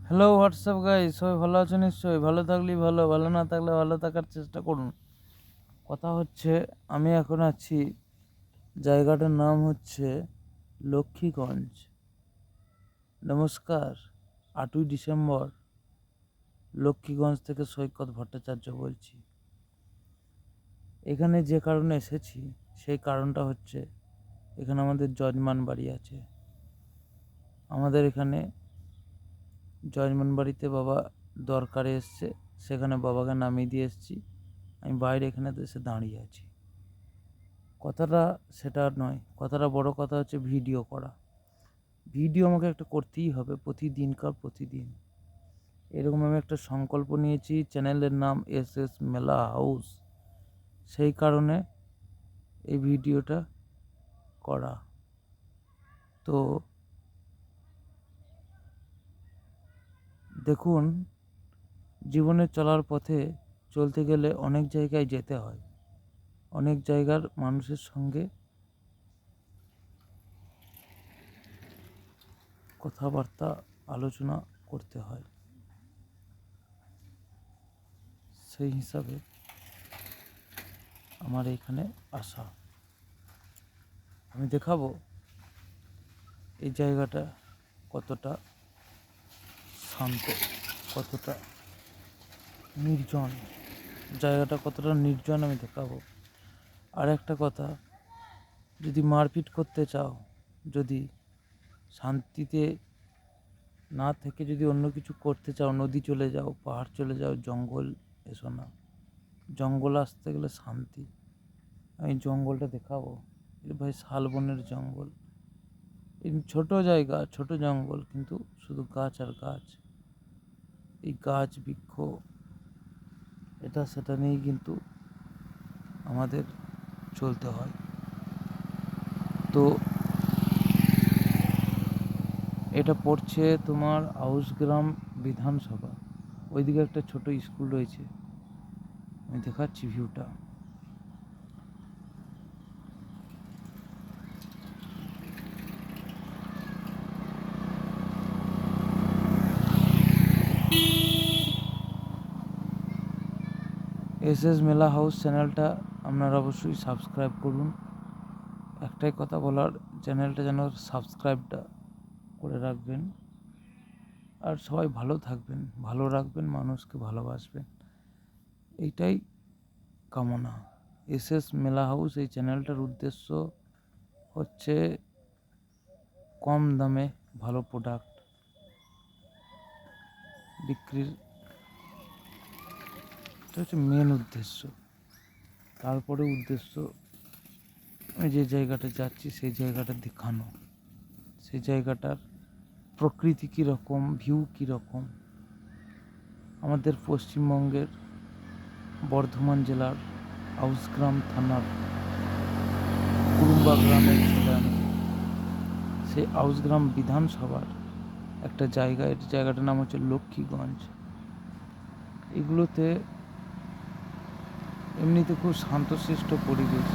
Hello WhatsApp guys, সবাই ভালো আছো? নিশ্চয়ই ভালো থাকলেই ভালো, ভালো না থাকলে ভালো থাকার চেষ্টা করুন। কথা হচ্ছে, আমি এখন আছি, জায়গাটার নাম হচ্ছে লক্ষ্মীগঞ্জ। নমস্কার, 8ই ডিসেম্বর, লক্ষ্মীগঞ্জ থেকে সৈকত ভট্টাচার্য বলছি। এখানে যে কারণে এসেছি সেই কারণটা হচ্ছে, এখানে আমাদের যজমান বাড়ি আছে। আমাদের এখানে যজমান বাড়িতে বাবা দরকারে এসছে, সেখানে বাবাকে নামিয়ে দিয়ে এসছি। আমি বাইরে এখানে এসে দাঁড়িয়ে আছি। কথাটা সেটা নয়, কথাটা বড় কথা হচ্ছে ভিডিও করা। ভিডিও আমাকে একটা করতেই হবে, প্রতিদিন। এরকম আমি একটা সংকল্প নিয়েছি, চ্যানেলের নাম এস মেলা হাউস। সেই কারণে এই ভিডিওটা করা। তো দেখুন, জীবনে চলার পথে চলতে গেলে অনেক জায়গায় যেতে হয়, অনেক জায়গার মানুষের সঙ্গে কথাবার্তা আলোচনা করতে হয়। সেই হিসাবে আমার এইখানে আসা। আমি দেখাবো এই জায়গাটা কতটা শান্ত, কতটা নির্জন। জায়গাটা কতটা নির্জন আমি দেখাবো। আর একটা কথা, যদি মারপিট করতে চাও, যদি শান্তিতে না থেকে যদি অন্য কিছু করতে চাও, নদী চলে যাও, পাহাড় চলে যাও, জঙ্গল এসো না। জঙ্গল আসতে গেলে শান্তি। আমি জঙ্গলটা দেখাবো। ভাই শালবনের জঙ্গল, এই ছোট জায়গা, ছোট জঙ্গল, কিন্তু শুধু গাছ আর গাছ। এই গাছ বৃক্ষ এটা সেটা নিয়েই কিন্তু আমাদের চলতে হয়। তো এটা পড়ছে তোমার আউশগ্রাম বিধানসভা। ওইদিকে একটা ছোট স্কুল রয়েছে, আমি দেখাচ্ছি ভিউটা। এস মেলা হাউস চ্যানেলটা আপনারা অবশ্যই সাবস্ক্রাইব করুন। একটাই কথা বলার, চ্যানেলটা যেন সাবস্ক্রাইবটা করে রাখবেন। আর সবাই ভালো থাকবেন, ভালো রাখবেন, মানুষকে ভালোবাসবেন, এইটাই কামনা। এস মেলা হাউস এই চ্যানেলটার উদ্দেশ্য হচ্ছে কম দামে ভালো প্রোডাক্ট বিক্রির, এটা হচ্ছে মেন উদ্দেশ্য। তারপরে উদ্দেশ্য, আমি যে জায়গাটা যাচ্ছি সেই জায়গাটা দেখানো, সেই জায়গাটার প্রকৃতি কীরকম, ভিউ কীরকম। আমাদের পশ্চিমবঙ্গের বর্ধমান জেলার আউশগ্রাম থানার কুরুম্বা গ্রামের ছেলে আমি। সেই আউশগ্রাম বিধানসভার একটা জায়গা, এই জায়গাটার নাম হচ্ছে লক্ষ্মীগঞ্জ। এগুলোতে এমনিতে খুব শান্তশিষ্ট পরিবেশ।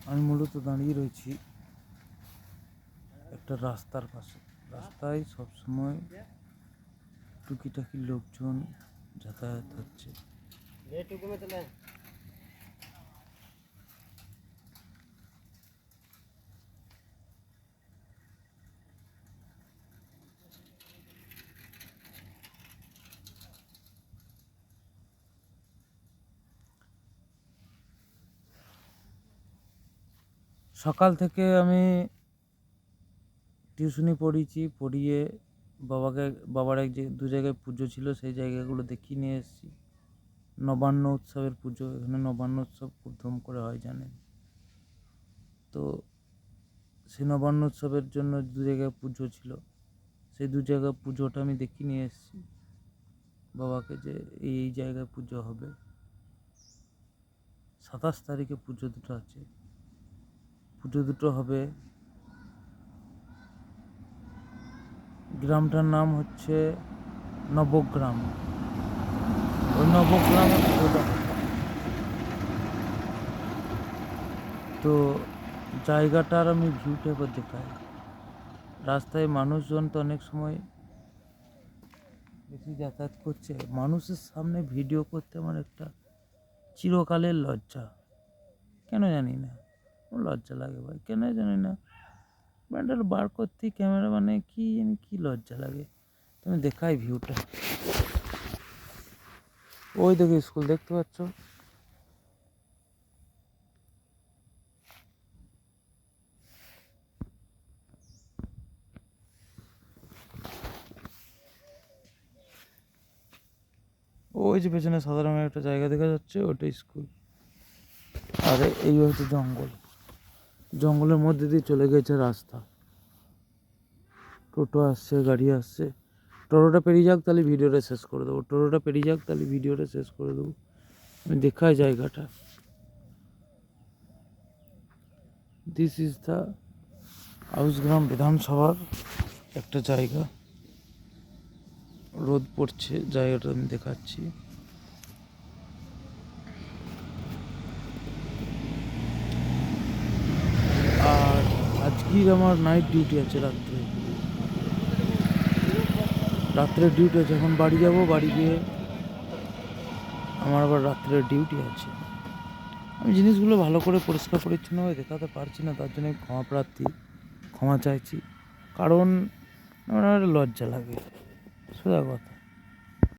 আমি মূলত দাঁড়িয়ে রয়েছি একটা রাস্তার পাশে। রাস্তায় সবসময় টুকিটাকি লোকজন যাতায়াত হচ্ছে। সকাল থেকে আমি টিউশনি পড়িয়ে বাবার দু জায়গায় পুজো ছিল, সেই জায়গাগুলো দেখিয়ে নিয়ে এসেছি। নবান্ন উৎসবের পুজো, এখানে নবান্ন উৎসব খুব ধুম করে হয় জানেন তো। সেই নবান্ন উৎসবের জন্য দু জায়গায় পুজো ছিল, সেই দু জায়গায় পুজোটা আমি দেখিয়ে নিয়ে এসেছি বাবাকে, যে এই জায়গায় পুজো হবে। 27 তারিখে পুজো দুটো আছে, পুজো দুটো হবে। গ্রামটার নাম হচ্ছে নবগ্রাম। ওই নবগ্রামে পুজোটা হবে। তো জায়গাটার আমি ভিউটা এবার দেখাই। রাস্তায় মানুষজন তো অনেক সময় বেশি যাতায়াত করছে, মানুষের সামনে ভিডিও করতে আমার একটা চিরকালের লজ্জা, কেন জানি না, লজ্জা লাগে ভাই, কেন জানি না। ব্যান্ডেল বার করতে ক্যামেরা মানে কি জানি কি লজ্জা লাগে। তুমি দেখাই ভিউটা, ওই দেখো স্কুল দেখতে পাচ্ছ, ওই যে পেছনে সাদা রঙের একটা জায়গা দেখা যাচ্ছে, ওটা স্কুল। আর এই হচ্ছে জঙ্গল, জঙ্গলের মধ্যে দিয়ে চলে গেছে রাস্তা, টোটো আসছে, গাড়ি আসছে। টোটোটা পেরিয়ে যাক তাহলে ভিডিওটা শেষ করে দেবো, টোটোটা পেরিয়ে যাক তাহলে ভিডিওটা শেষ করে দেবো। আমি দেখাই জায়গাটা, দিস ইজ দ্য আউসগ্রাম বিধানসভার একটা জায়গা, রোদ পড়ছে, জায়গাটা আমি দেখাচ্ছি। আর আজকের আমার নাইট ডিউটি আছে, রাত্রের ডিউটি আছে। এখন বাড়ি যাব, বাড়ি গিয়ে আমার আবার রাত্রের ডিউটি আছে। আমি জিনিসগুলো ভালো করে পরিষ্কার পরিচ্ছন্নভাবে দেখাতে পারছি না, তার জন্য ক্ষমা প্রার্থী, ক্ষমা চাইছি। কারণ আমার লজ্জা লাগে, সোজা কথা।